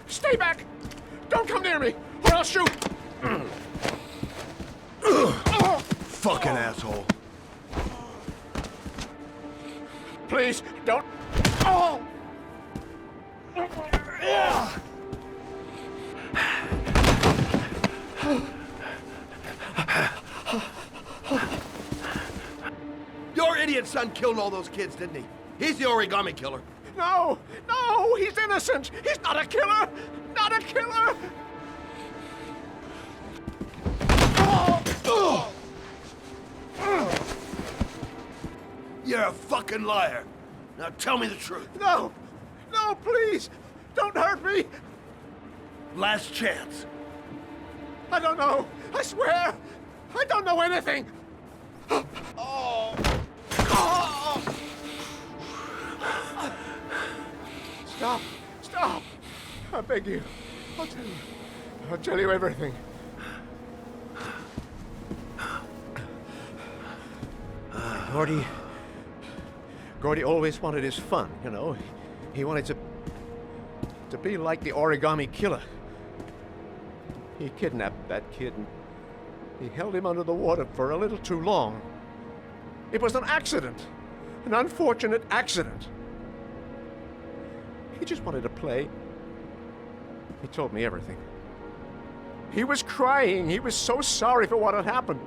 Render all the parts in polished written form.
Stay back! Don't come near me, or I'll shoot! Fucking asshole. Please, don't... Oh! Your idiot son killed all those kids, didn't he? He's the Origami Killer. No! No! He's innocent! He's not a killer! Not a killer! You're a fucking liar. Now tell me the truth. No! No, please! Don't hurt me! Last chance. I don't know! I swear! I don't know anything! Oh! Oh! Stop! Stop! I beg you. I'll tell you. I'll tell you everything. Gordy always wanted his fun, you know. He wanted to be like the Origami Killer. He kidnapped that kid and he held him under the water for a little too long. It was an accident, an unfortunate accident. He just wanted to play. He told me everything. He was crying. He was so sorry for what had happened.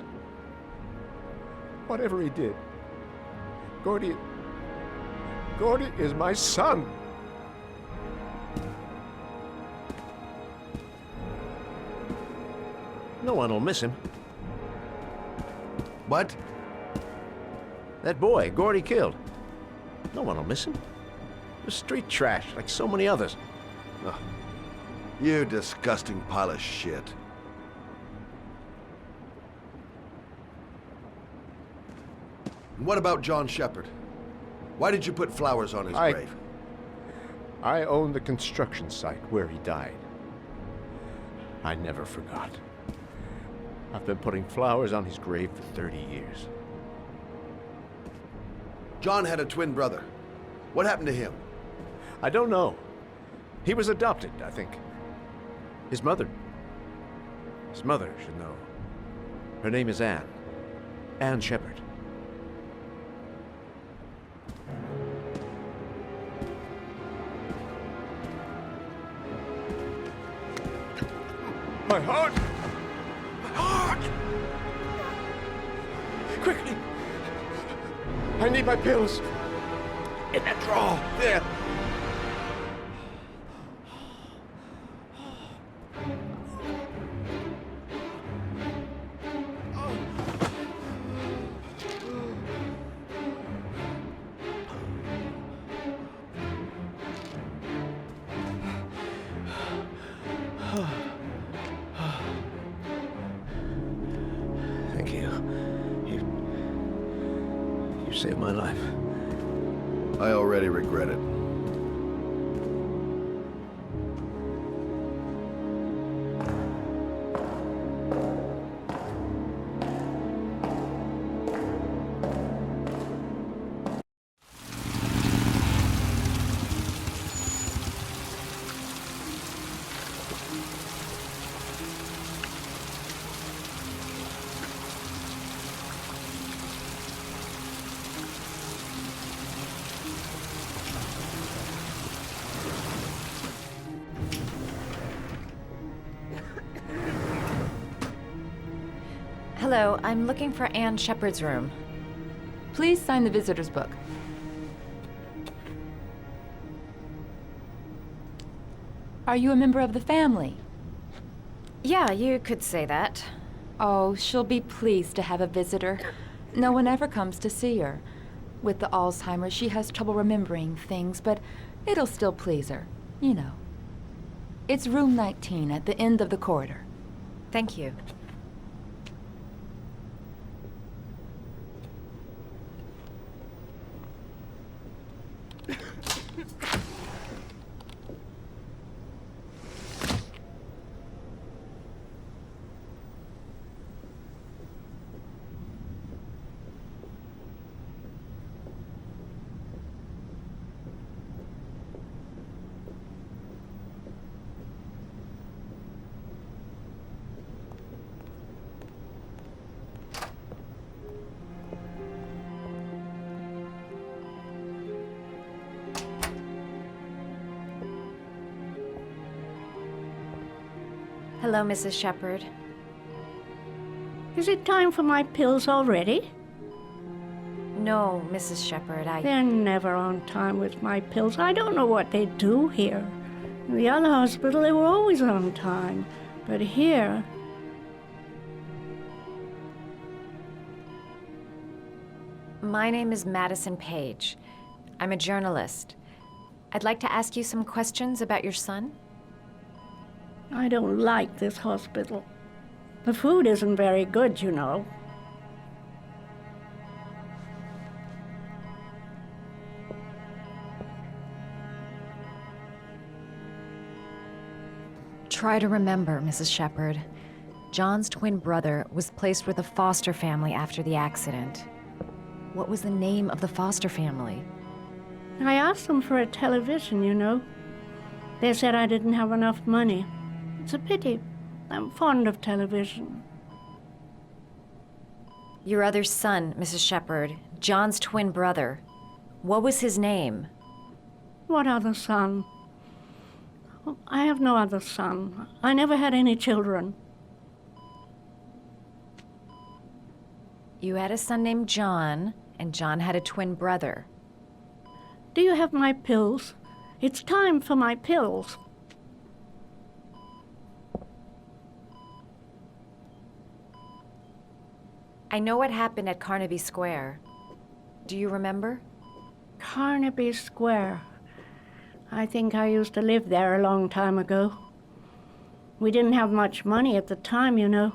Whatever he did, Gordy is my son. No one will miss him. What? That boy, Gordy killed. No one will miss him. Just street trash, like so many others. Ugh. You disgusting pile of shit. And what about John Shepard? Why did you put flowers on his grave? I own the construction site where he died. I never forgot. I've been putting flowers on his grave for 30 years. John had a twin brother. What happened to him? I don't know. He was adopted, I think. His mother should know. Her name is Anne. Anne Shepard. My heart! My heart! Quickly! I need my pills. In that drawer. There. Thank you. You saved my life. I already regret it. Hello, I'm looking for Anne Shepard's room. Please sign the visitor's book. Are you a member of the family? Yeah, you could say that. Oh, she'll be pleased to have a visitor. No one ever comes to see her. With the Alzheimer's, she has trouble remembering things, but it'll still please her, you know. It's room 19 at the end of the corridor. Thank you. Hello, Mrs. Shepherd. Is it time for my pills already? No, Mrs. Shepherd, They're never on time with my pills. I don't know what they do here. In the other hospital, they were always on time. But here... My name is Madison Page. I'm a journalist. I'd like to ask you some questions about your son. I don't like this hospital. The food isn't very good, you know. Try to remember, Mrs. Shepherd. John's twin brother was placed with a foster family after the accident. What was the name of the foster family? I asked them for a television, you know. They said I didn't have enough money. It's a pity. I'm fond of television. Your other son, Mrs. Shepherd, John's twin brother. What was his name? What other son? I have no other son. I never had any children. You had a son named John, and John had a twin brother. Do you have my pills? It's time for my pills. I know what happened at Carnaby Square. Do you remember? Carnaby Square. I think I used to live there a long time ago. We didn't have much money at the time, you know.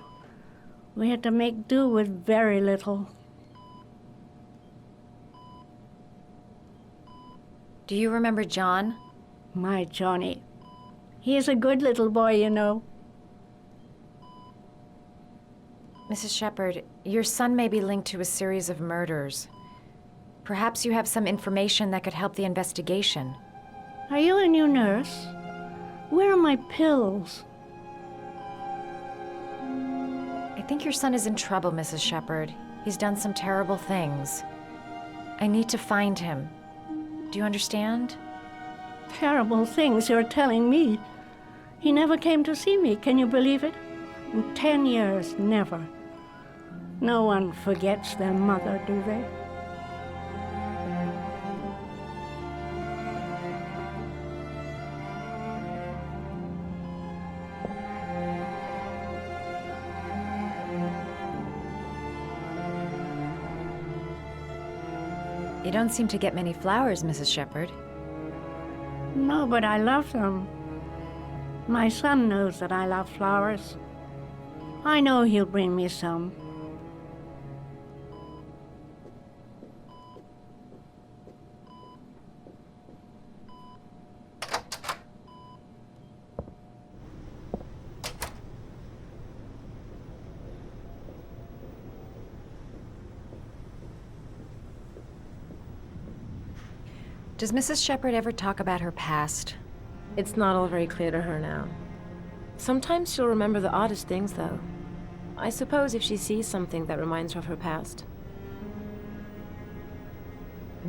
We had to make do with very little. Do you remember John? My Johnny. He is a good little boy, you know. Mrs. Shepherd, your son may be linked to a series of murders. Perhaps you have some information that could help the investigation. Are you a new nurse? Where are my pills? I think your son is in trouble, Mrs. Shepherd. He's done some terrible things. I need to find him. Do you understand? Terrible things you're telling me. He never came to see me, can you believe it? In 10 years, never. No one forgets their mother, do they? You don't seem to get many flowers, Mrs. Shepherd. No, but I love them. My son knows that I love flowers. I know he'll bring me some. Does Mrs. Shepherd ever talk about her past? It's not all very clear to her now. Sometimes she'll remember the oddest things, though. I suppose if she sees something that reminds her of her past.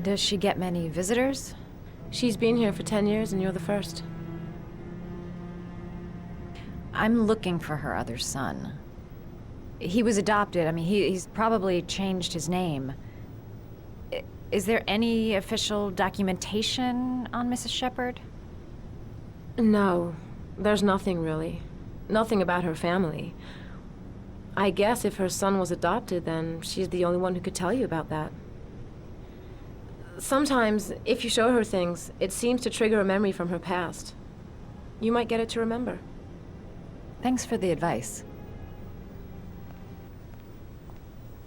Does she get many visitors? She's been here for 10 years and you're the first. I'm looking for her other son. He was adopted. I mean, he's probably changed his name. Is there any official documentation on Mrs. Shepherd? No, there's nothing really. Nothing about her family. I guess if her son was adopted, then she's the only one who could tell you about that. Sometimes, if you show her things, it seems to trigger a memory from her past. You might get it to remember. Thanks for the advice.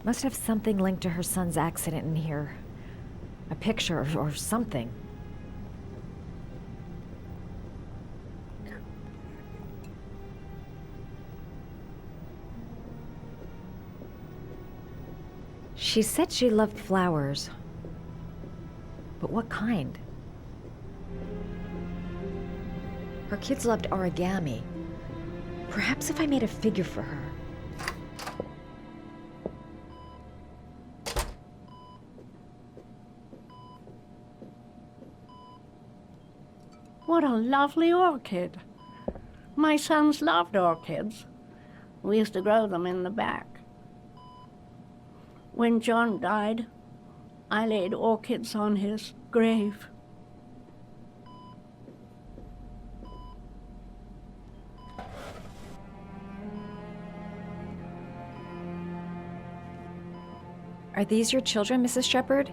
Must have something linked to her son's accident in here. A picture or something. She said she loved flowers. But what kind? Her kids loved origami. Perhaps if I made a figure for her. What a lovely orchid. My sons loved orchids. We used to grow them in the back. When John died, I laid orchids on his grave. Are these your children, Mrs. Shepherd?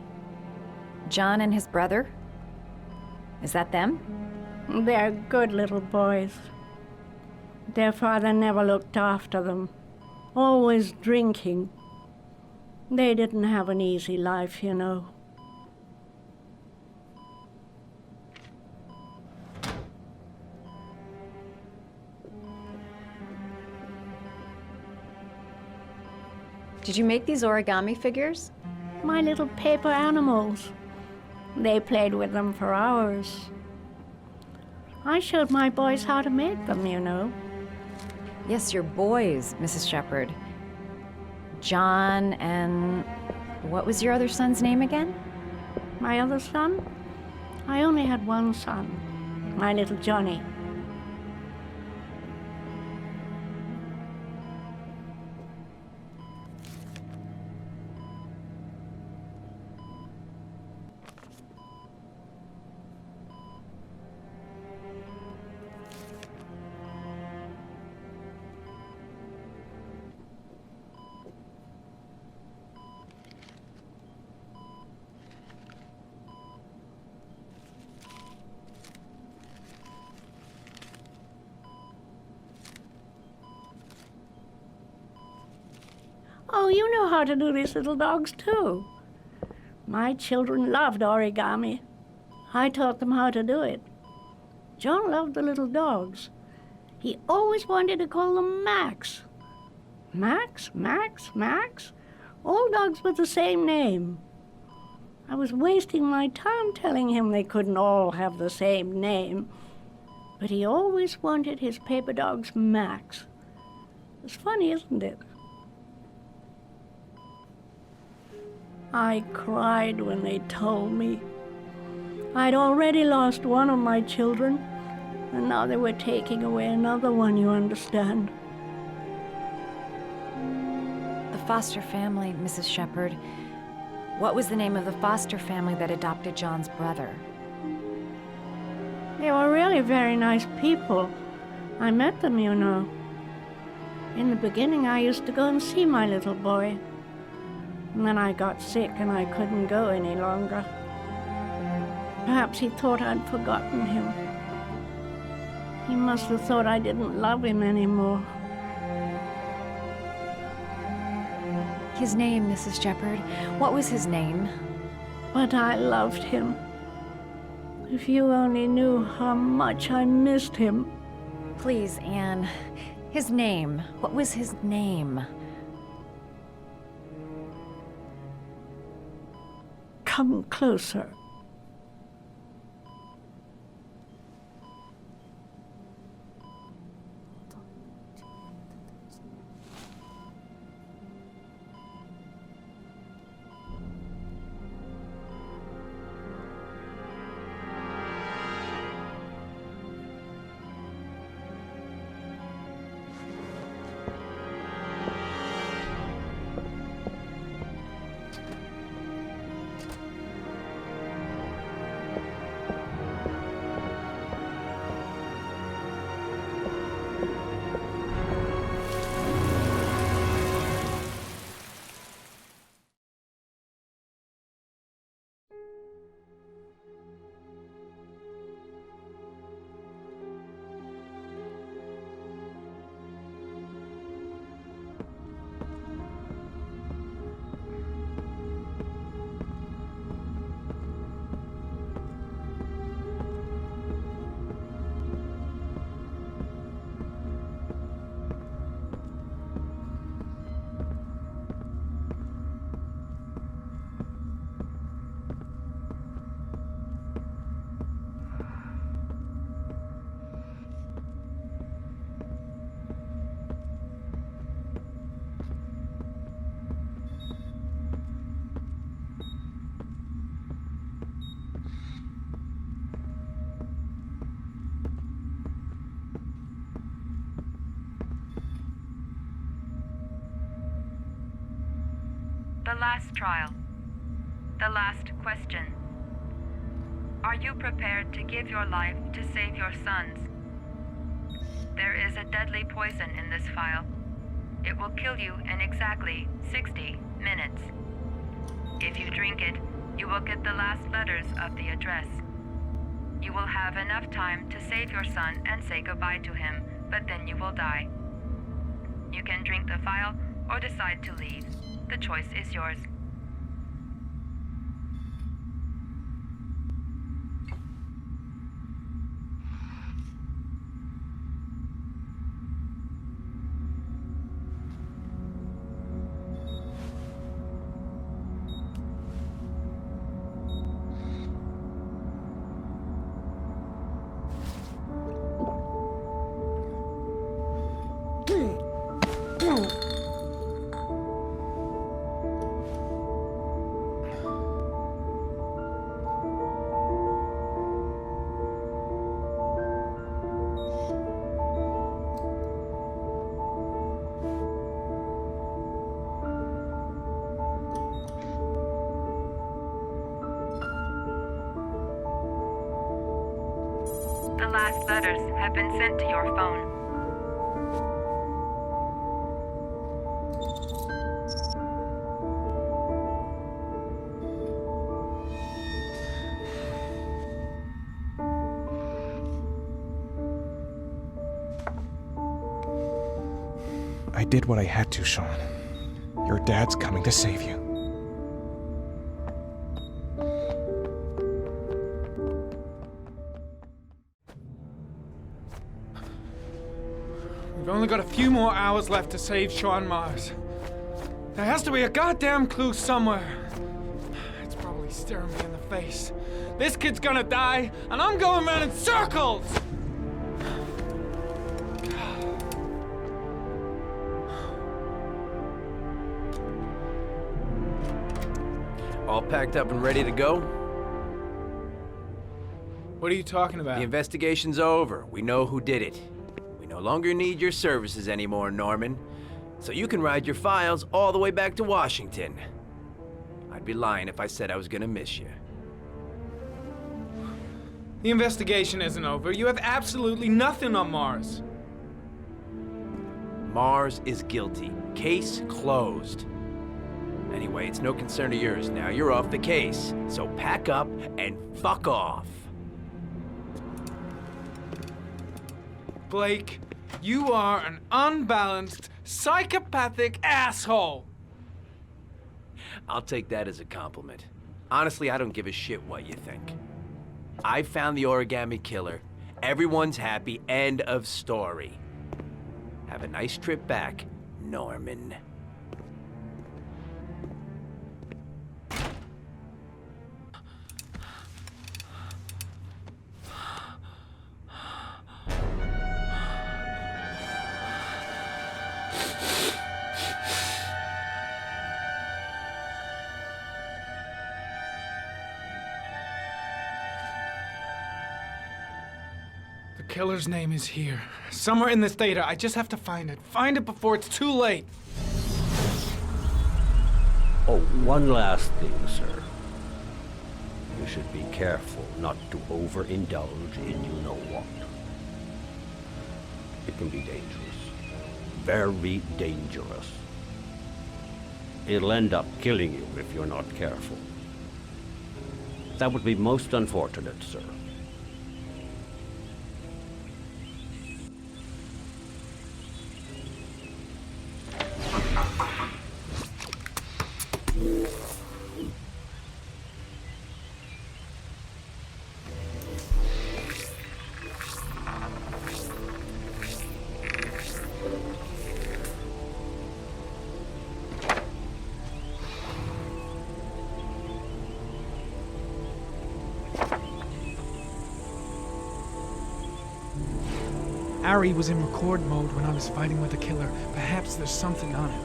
John and his brother? Is that them? They're good little boys. Their father never looked after them, always drinking. They didn't have an easy life, you know. Did you make these origami figures? My little paper animals. They played with them for hours. I showed my boys how to make them, you know. Yes, your boys, Mrs. Shepherd. John and... what was your other son's name again? My other son? I only had one son, my little Johnny. Oh, you know how to do these little dogs, too. My children loved origami. I taught them how to do it. John loved the little dogs. He always wanted to call them Max. Max, Max, Max? All dogs with the same name. I was wasting my time telling him they couldn't all have the same name. But he always wanted his paper dogs Max. It's funny, isn't it? I cried when they told me. I'd already lost one of my children, and now they were taking away another one, you understand. The foster family, Mrs. Shepherd. What was the name of the foster family that adopted John's brother? They were really very nice people. I met them, you know. In the beginning, I used to go and see my little boy. And then I got sick and I couldn't go any longer. Perhaps he thought I'd forgotten him. He must have thought I didn't love him anymore. His name, Mrs. Shepherd. What was his name? But I loved him. If you only knew how much I missed him. Please, Anne. His name. What was his name? Come closer. last trial. The last question. Are you prepared to give your life to save your sons? There is a deadly poison in this file. It will kill you in exactly 60 minutes. If you drink it, you will get the last letters of the address. You will have enough time to save your son and say goodbye to him, but then you will die. You can drink the file or decide to leave. The choice is yours. The last letters have been sent to your phone. I did what I had to, Sean. Your dad's coming to save you. We've only got a few more hours left to save Sean Mars. There has to be a goddamn clue somewhere. It's probably staring me in the face. This kid's gonna die, and I'm going around in circles! All packed up and ready to go? What are you talking about? The investigation's over. We know who did it. We no longer need your services anymore, Norman. So you can ride your files all the way back to Washington. I'd be lying if I said I was gonna miss you. The investigation isn't over. You have absolutely nothing on Mars. Mars is guilty. Case closed. Anyway, it's no concern of yours now. You're off the case. So pack up and fuck off. Blake, you are an unbalanced, psychopathic asshole! I'll take that as a compliment. Honestly, I don't give a shit what you think. I found the Origami Killer. Everyone's happy. End of story. Have a nice trip back, Norman. The killer's name is here. Somewhere in this data. I just have to find it. Find it before it's too late. Oh, one last thing, sir. You should be careful not to overindulge in you-know-what. It can be dangerous. Very dangerous. It'll end up killing you if you're not careful. That would be most unfortunate, sir. Harry was in record mode when I was fighting with the killer. Perhaps there's something on it.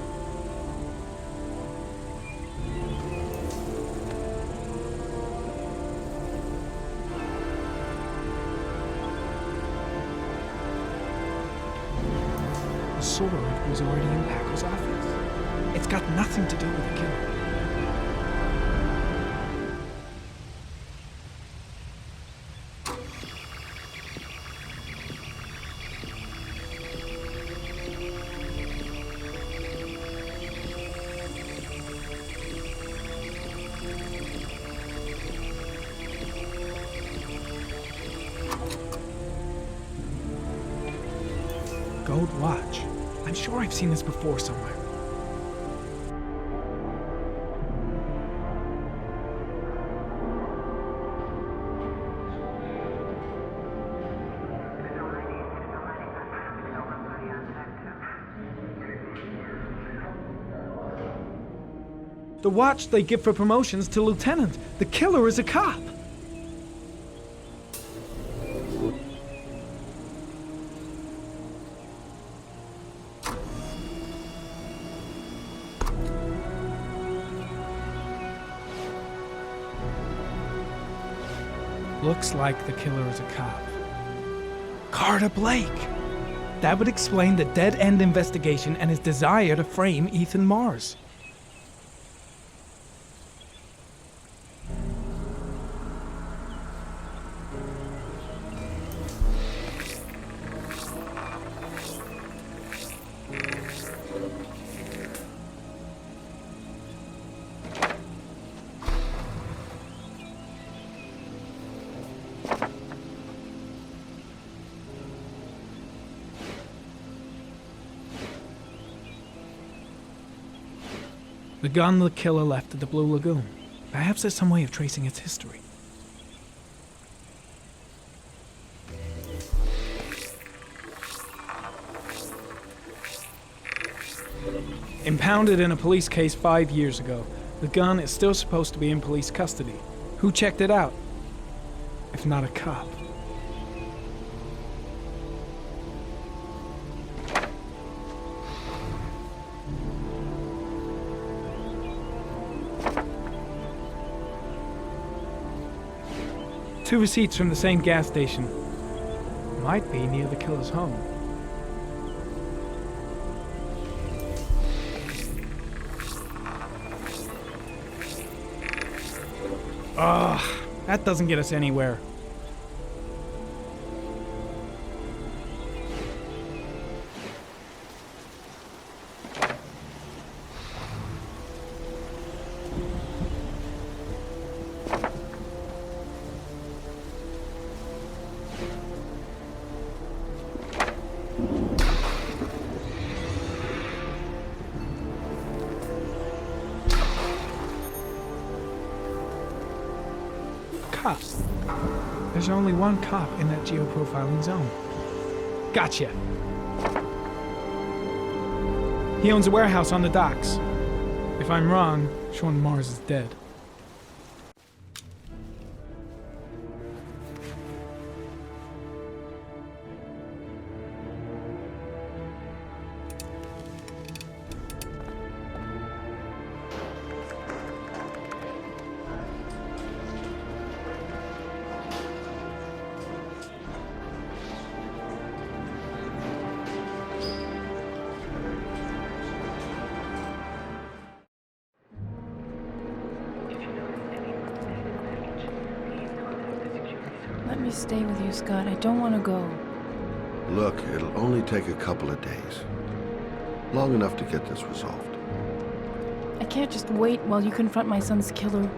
The sword was already in Paco's office. It's got nothing to do with the killer. gold watch. I'm sure I've seen this before somewhere. The watch they give for promotions to lieutenant. The killer is a cop. Looks like the killer is a cop. Carter Blake! That would explain the dead-end investigation and his desire to frame Ethan Mars. The gun the killer left at the Blue Lagoon. Perhaps there's some way of tracing its history. Impounded in a police case 5 years ago, the gun is still supposed to be in police custody. Who checked it out? If not a cop. Two receipts from the same gas station. Might be near the killer's home. Ugh, that doesn't get us anywhere. Cops. There's only one cop in that geoprofiling zone. Gotcha. He owns a warehouse on the docks. If I'm wrong, Sean Mars is dead. Let me stay with you, Scott. I don't want to go. Look, it'll only take a couple of days. Long enough to get this resolved. I can't just wait while you confront my son's killer.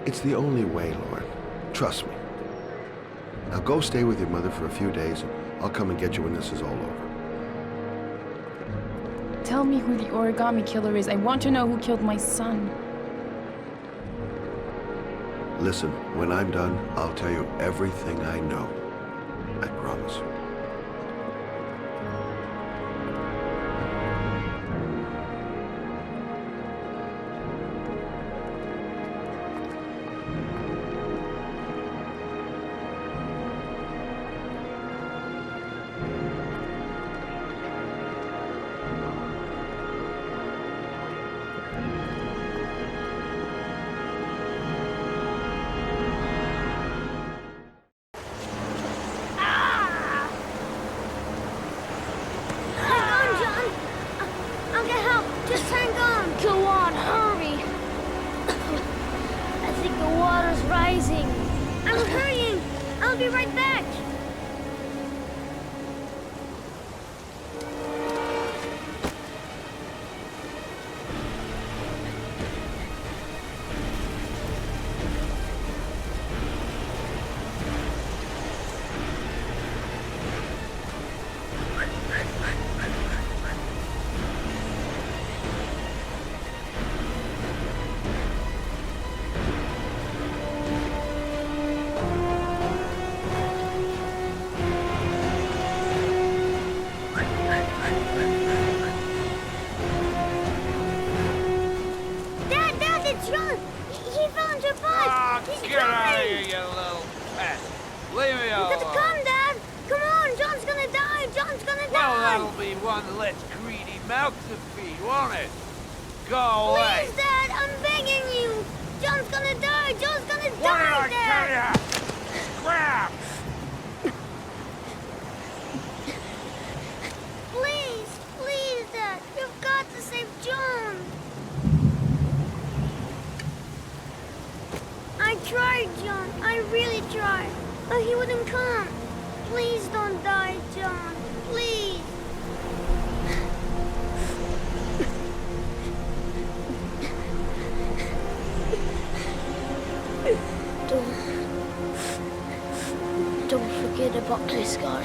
It's the only way, Lauren. Trust me. Now go stay with your mother for a few days, and I'll come and get you when this is all over. Tell me who the Origami Killer is. I want to know who killed my son. Listen, when I'm done, I'll tell you everything I know. I promise. I'm hurrying! I'll be right back! That'll be one less greedy mouth to feed, won't it? Go away! Please, Dad, I'm begging you! John's gonna die! John's gonna What die, did I tell ya? Scrap! Please, please, Dad, you've got to save John! I tried, John, I really tried, but he wouldn't come. Please don't die, John, please. Don't forget about this guy.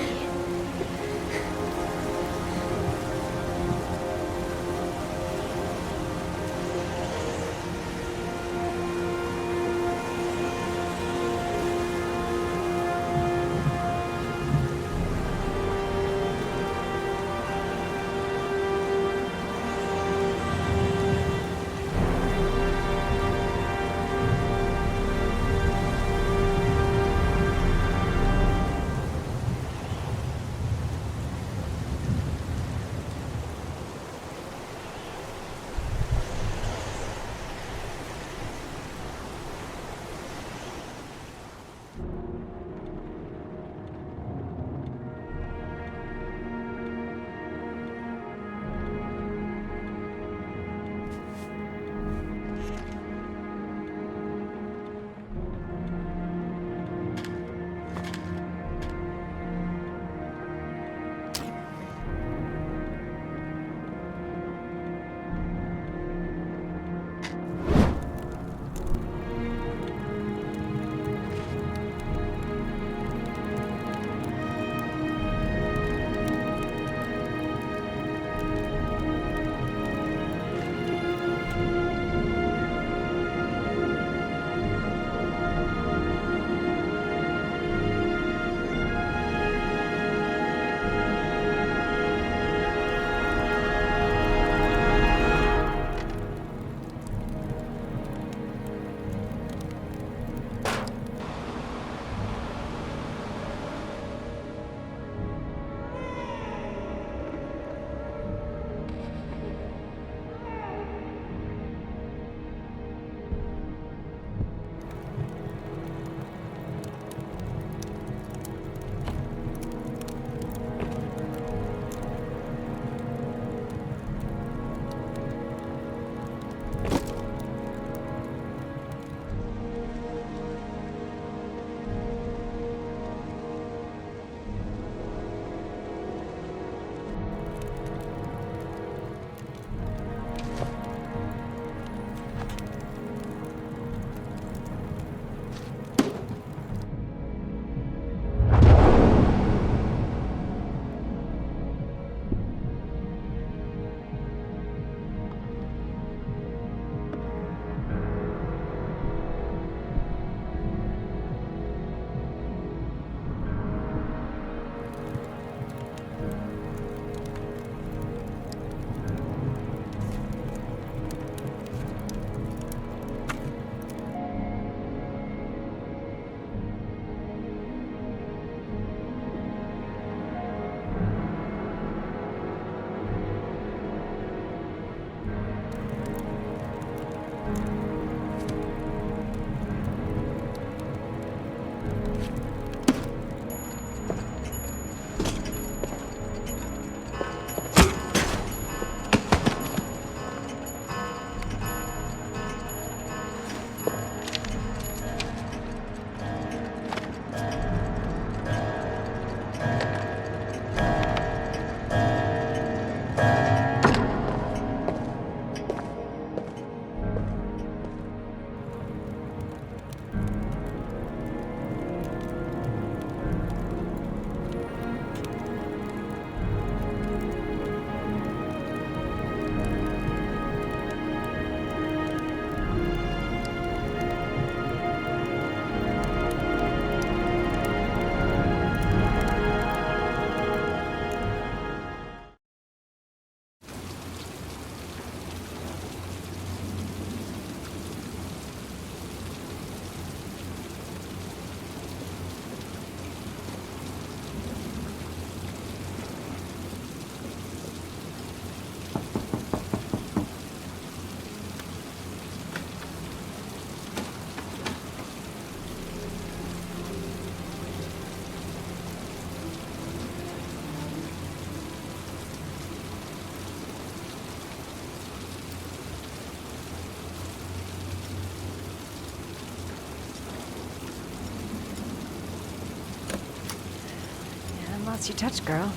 lost your touch, girl.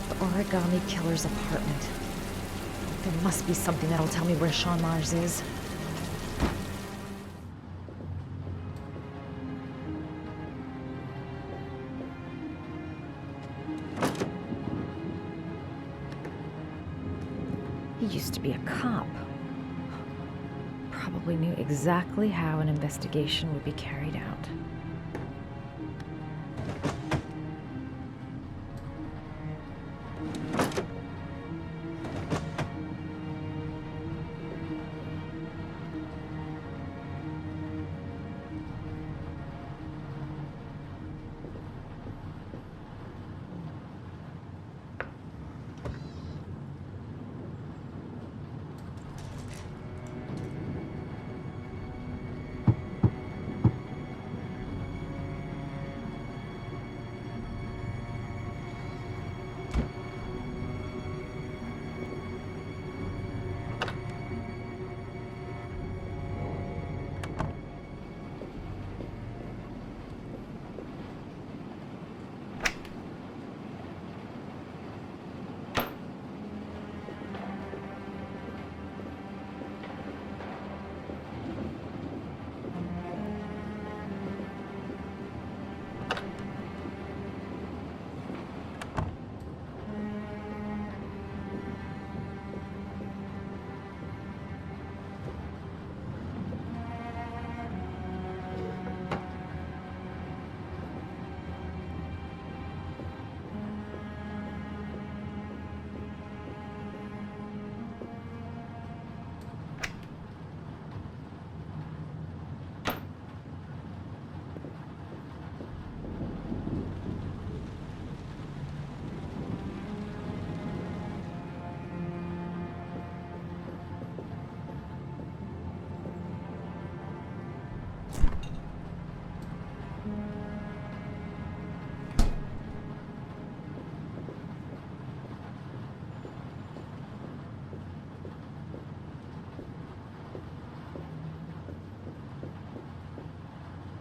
The Origami Killer's apartment. There must be something that'll tell me where Sean Mars is. He used to be a cop. Probably knew exactly how an investigation would be carried out.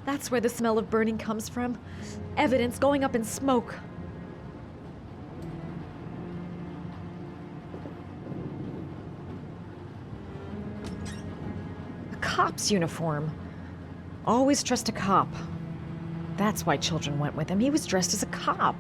That's where the smell of burning comes from. Evidence going up in smoke. A cop's uniform. Always trust a cop. That's why children went with him. He was dressed as a cop.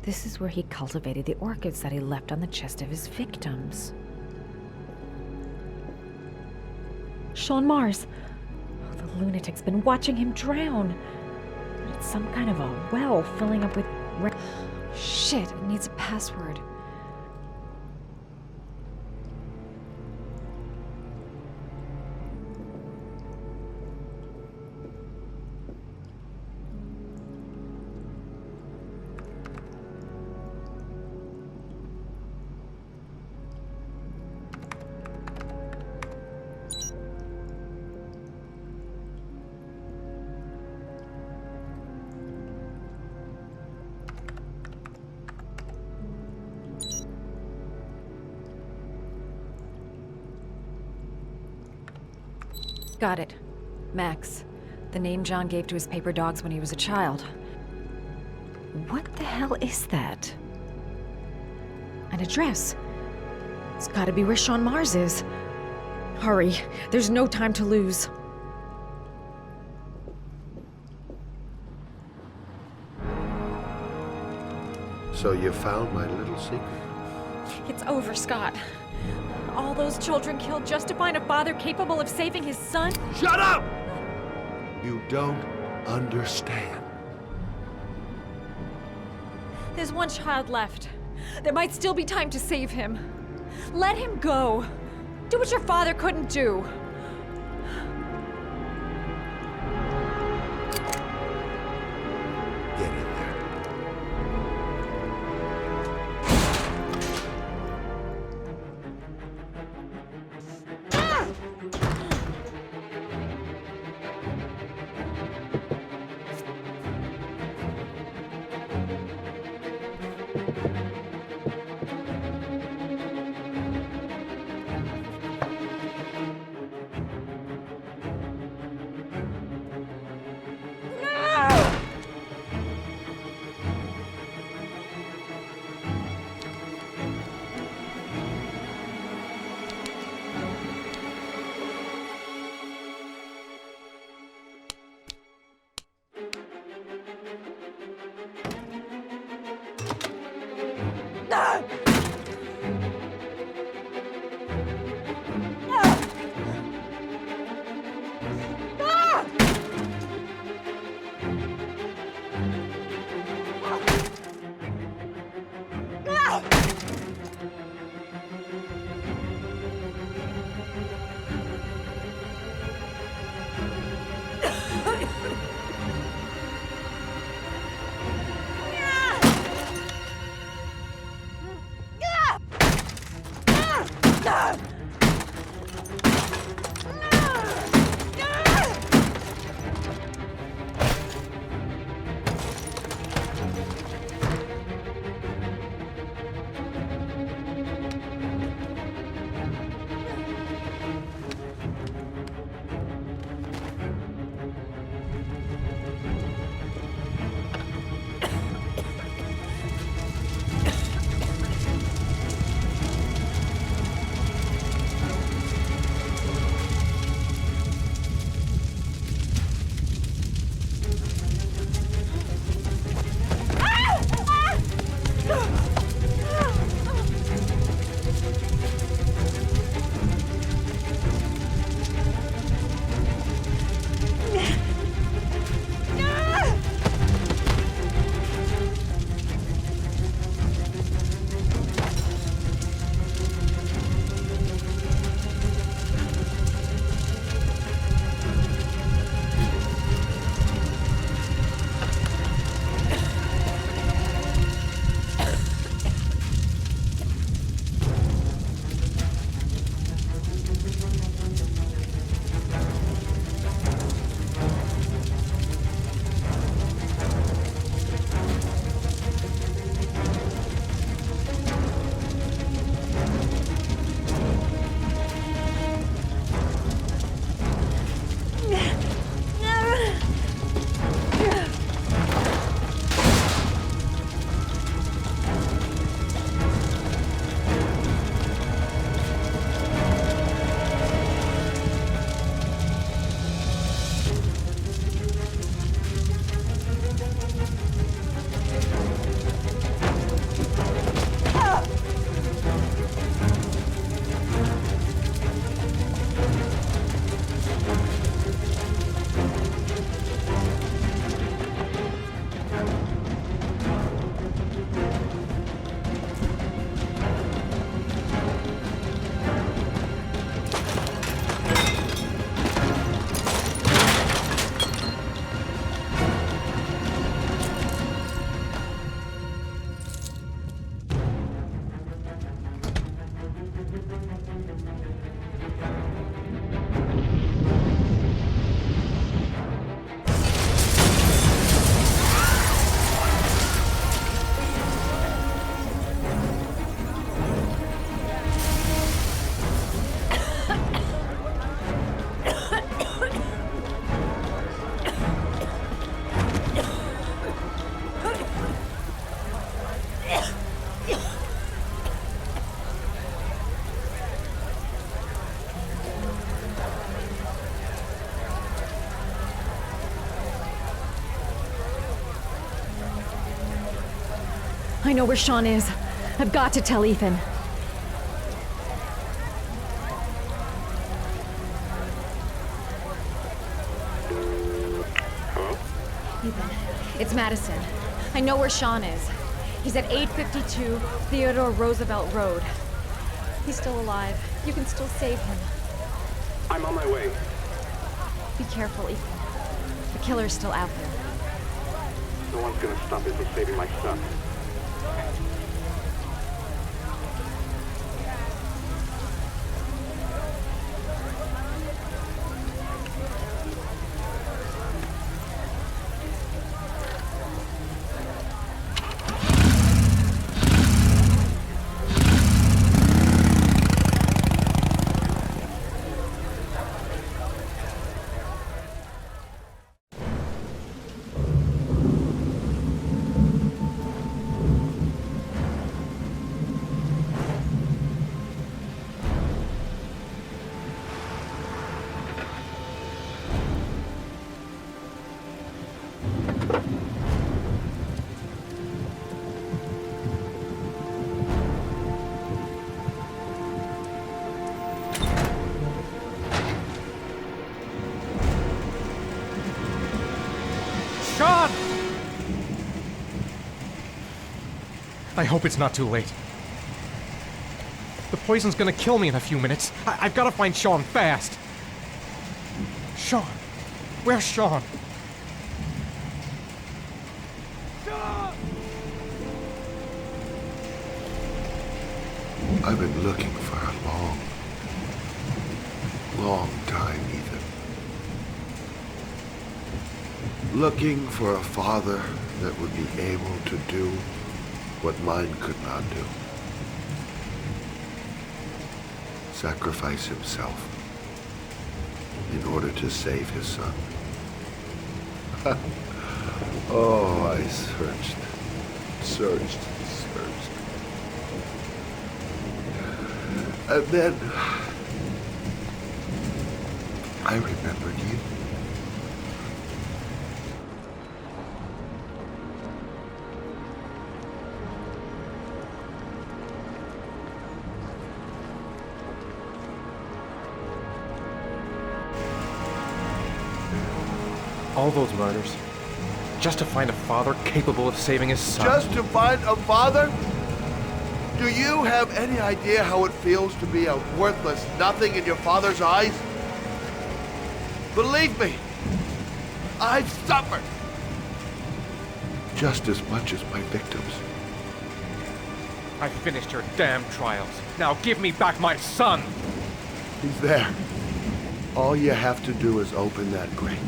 This is where he cultivated the orchids that he left on the chest of his victims. Sean Mars. Oh, the lunatic's been watching him drown. It's some kind of a well filling up with... Shit, it needs a password. Got it. Max. The name John gave to his paper dogs when he was a child. What the hell is that? An address. It's gotta be where Sean Mars is. Hurry. There's no time to lose. So you found my little secret? It's over, Scott. All those children killed just to find a father capable of saving his son? Shut up! You don't understand. There's one child left. There might still be time to save him. Let him go. Do what your father couldn't do. Get in there. I know where Sean is. I've got to tell Ethan. Hello? Ethan, it's Madison. I know where Sean is. He's at 852 Theodore Roosevelt Road. He's still alive. You can still save him. I'm on my way. Be careful, Ethan. The killer's still out there. No one's gonna stop me from saving my son. Sean! I hope it's not too late. The poison's gonna kill me in a few minutes. I've gotta find Sean fast. Sean? Where's Sean? I've been looking for a long, long time, Ethan. Looking for a father that would be able to do what mine could not do. Sacrifice himself in order to save his son. Oh, I searched. And then I remembered you. All those murders, just to find a father capable of saving his son. Just to find a father? Do you have any idea how it feels to be a worthless nothing in your father's eyes? Believe me, I've suffered just as much as my victims. I finished your damn trials. Now give me back my son! He's there. All you have to do is open that grate.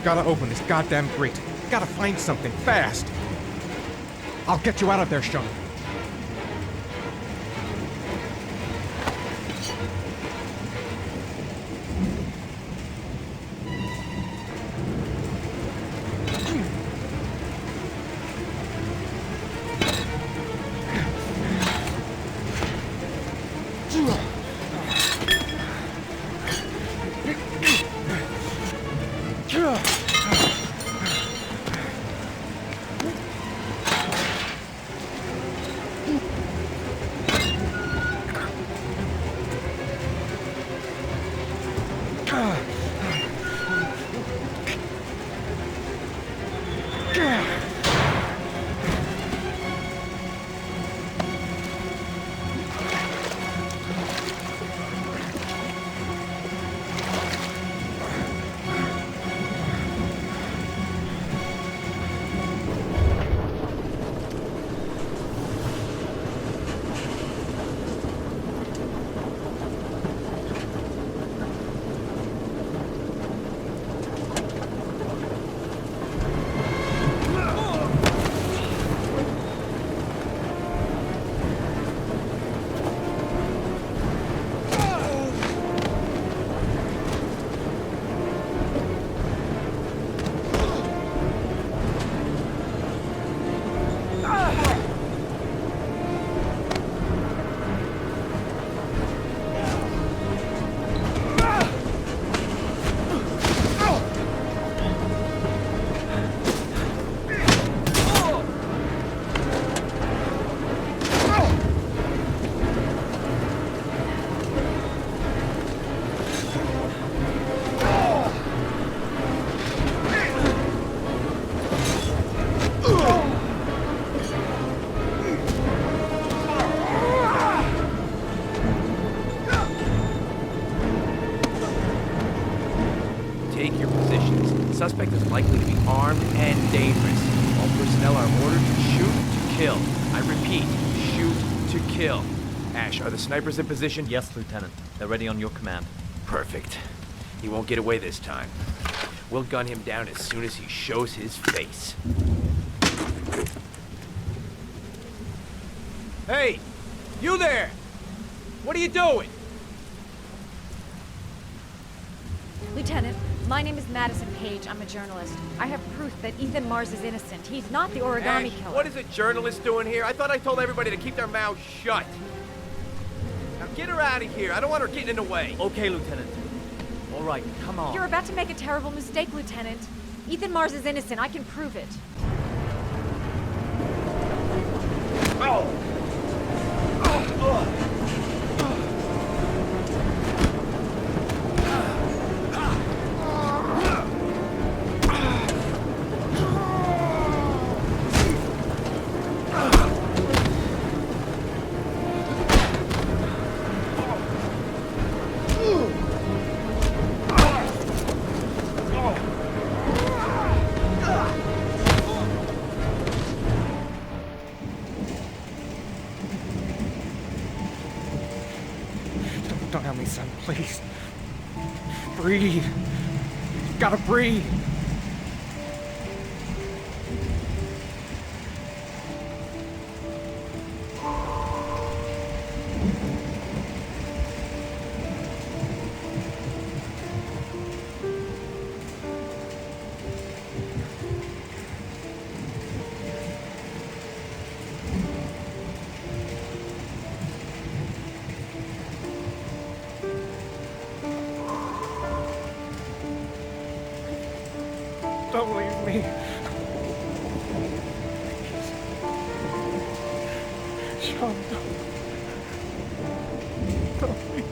Gotta open this goddamn grate. Gotta find something fast. I'll get you out of there, Sean. kill. I repeat, shoot to kill. Ash, are the snipers in position? Yes, Lieutenant. They're ready on your command. Perfect. He won't get away this time. We'll gun him down as soon as he shows his face. Hey! You there! What are you doing? Lieutenant, my name is Madison Page. I'm a journalist. I have proof that Ethan Mars is innocent. He's not the Origami Killer. What is a journalist doing here? I thought I told everybody to keep their mouths shut. Now get her out of here. I don't want her getting in the way. Okay, Lieutenant. All right, come on. You're about to make a terrible mistake, Lieutenant. Ethan Mars is innocent. I can prove it. Oh! Don't help me, son, please. Breathe. You gotta breathe. Don't leave me. Sean, don't leave me.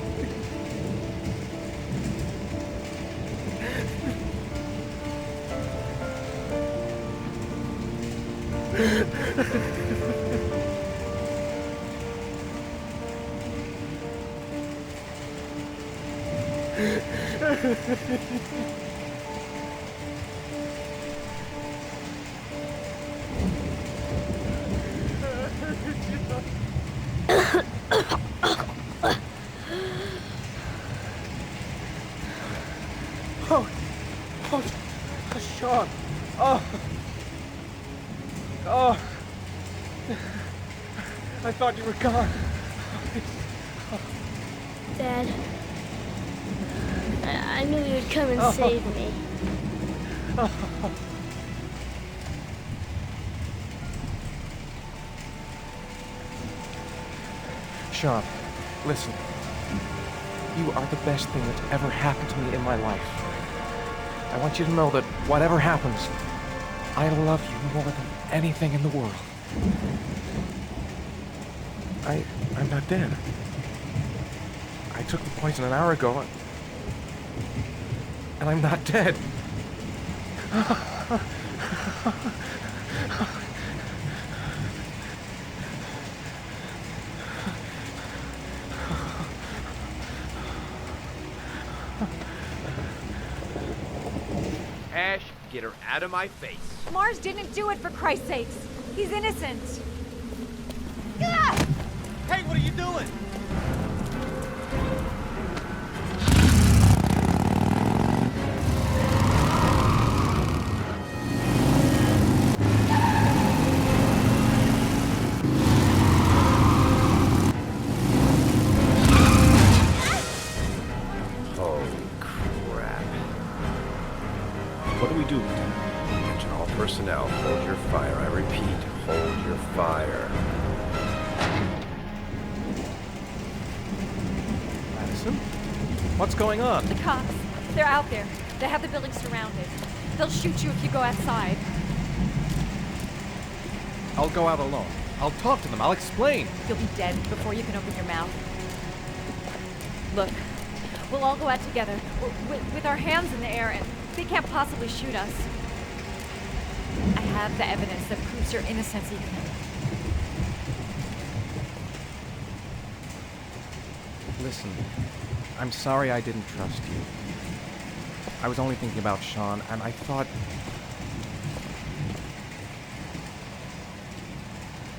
Sean. Oh. I thought you were gone. Dad, I knew you would come and save me. Sean, listen. You are the best thing that's ever happened to me in my life. I want you to know that whatever happens, I love you more than anything in the world. I'm not dead. I took the poison an hour ago, and I'm not dead. Ash, get her out of my face. Mars didn't do it, for Christ's sakes. He's innocent. Hey, what are you doing? Holy crap. What do we do, Lieutenant? Attention all personnel, hold your fire. I repeat, hold your fire. Madison? What's going on? The cops. They're out there. They have the building surrounded. They'll shoot you if you go outside. I'll go out alone. I'll talk to them. I'll explain. You'll be dead before you can open your mouth. Look, we'll all go out together, with our hands in the air, and they can't possibly shoot us. I have the evidence that proves your innocence, Ethan. Listen, I'm sorry I didn't trust you. I was only thinking about Sean, and I thought...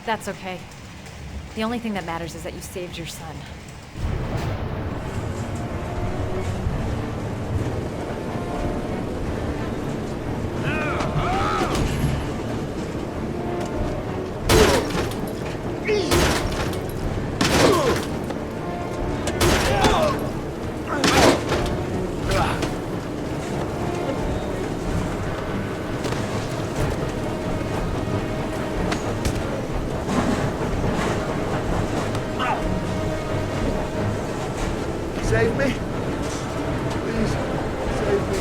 That's okay. The only thing that matters is that you saved your son. Save me? Please, save me.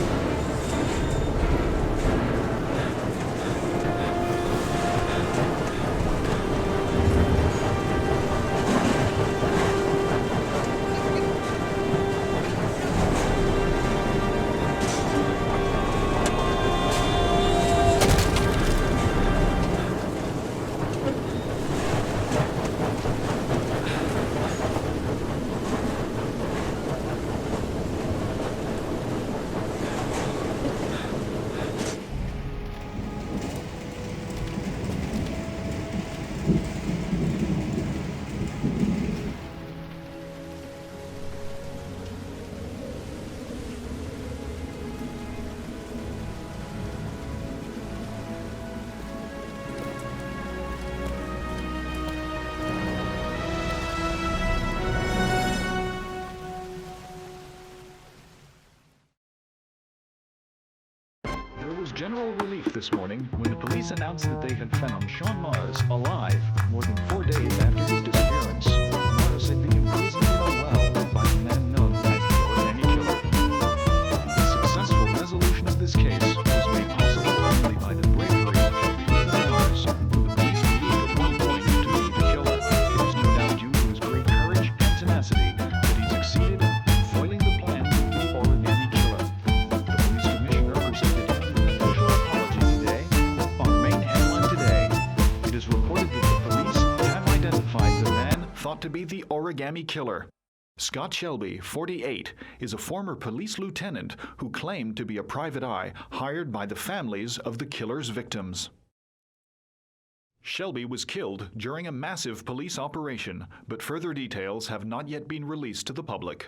There was general relief this morning when the police announced that they had found Sean Mars alive more than 4 days after his disappearance. Mars had been imprisoned in a well by a man known as the Origami Killer. The successful resolution of this case was made possible only by the bravery of Ethan Mars, who the police believed at one point to be the killer. It is no doubt due to his great courage and tenacity that he succeeded in foiling the plan of the Origami Killer. The police commissioner presented an official apology today. On main headline today, it is reported that the police have identified the man thought to be the Origami Killer. Scott Shelby, 48, is a former police lieutenant who claimed to be a private eye hired by the families of the killer's victims. Shelby was killed during a massive police operation, but further details have not yet been released to the public.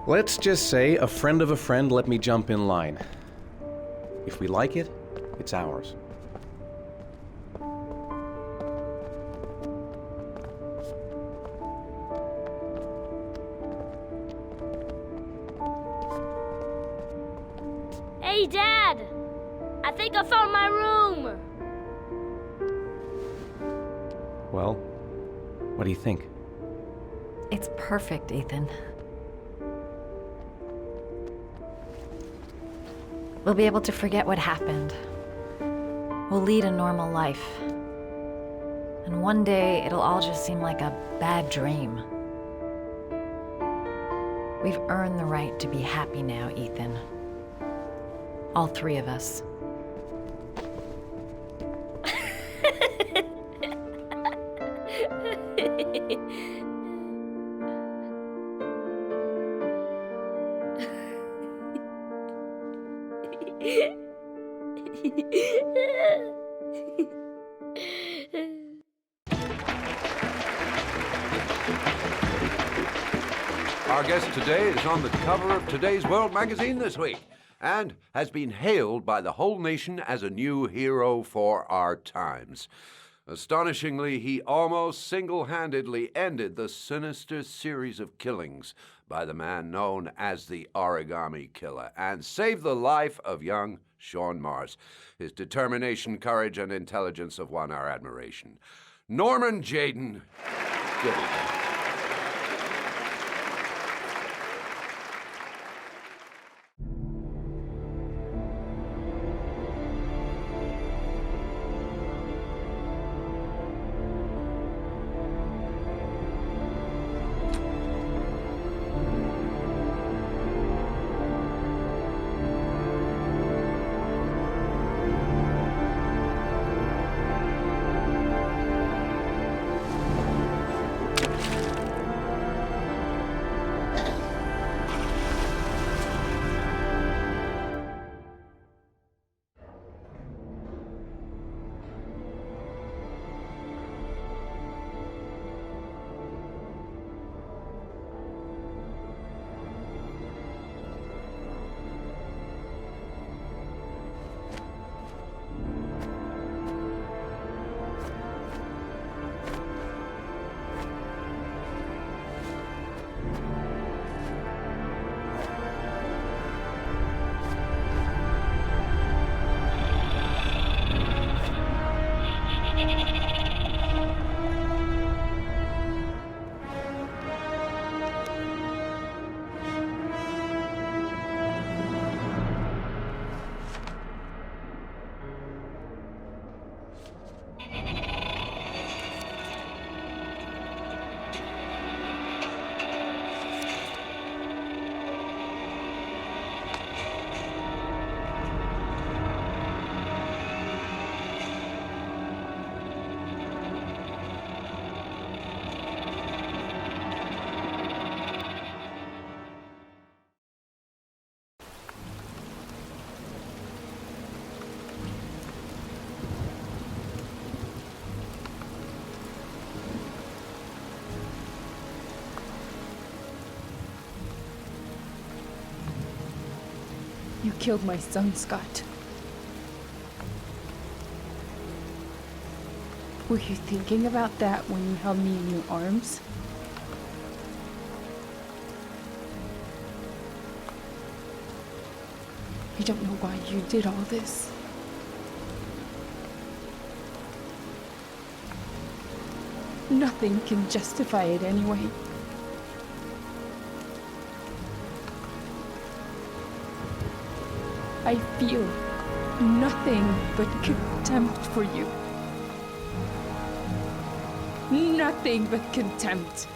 Let's just say a friend of a friend let me jump in line. If we like it, it's ours. Hey, Dad! I think I found my room! Well, what do you think? It's perfect, Ethan. We'll be able to forget what happened. We'll lead a normal life. And one day, it'll all just seem like a bad dream. We've earned the right to be happy now, Ethan. All three of us. Our guest today is on the cover of today's World magazine this week and has been hailed by the whole nation as a new hero for our times. Astonishingly, he almost single-handedly ended the sinister series of killings by the man known as the Origami Killer and saved the life of young Sean Mars. His determination, courage, and intelligence have won our admiration. Norman Jayden, give it back. You killed my son, Scott. Were you thinking about that when you held me in your arms? I don't know why you did all this. Nothing can justify it anyway. I feel nothing but contempt for you. Nothing but contempt.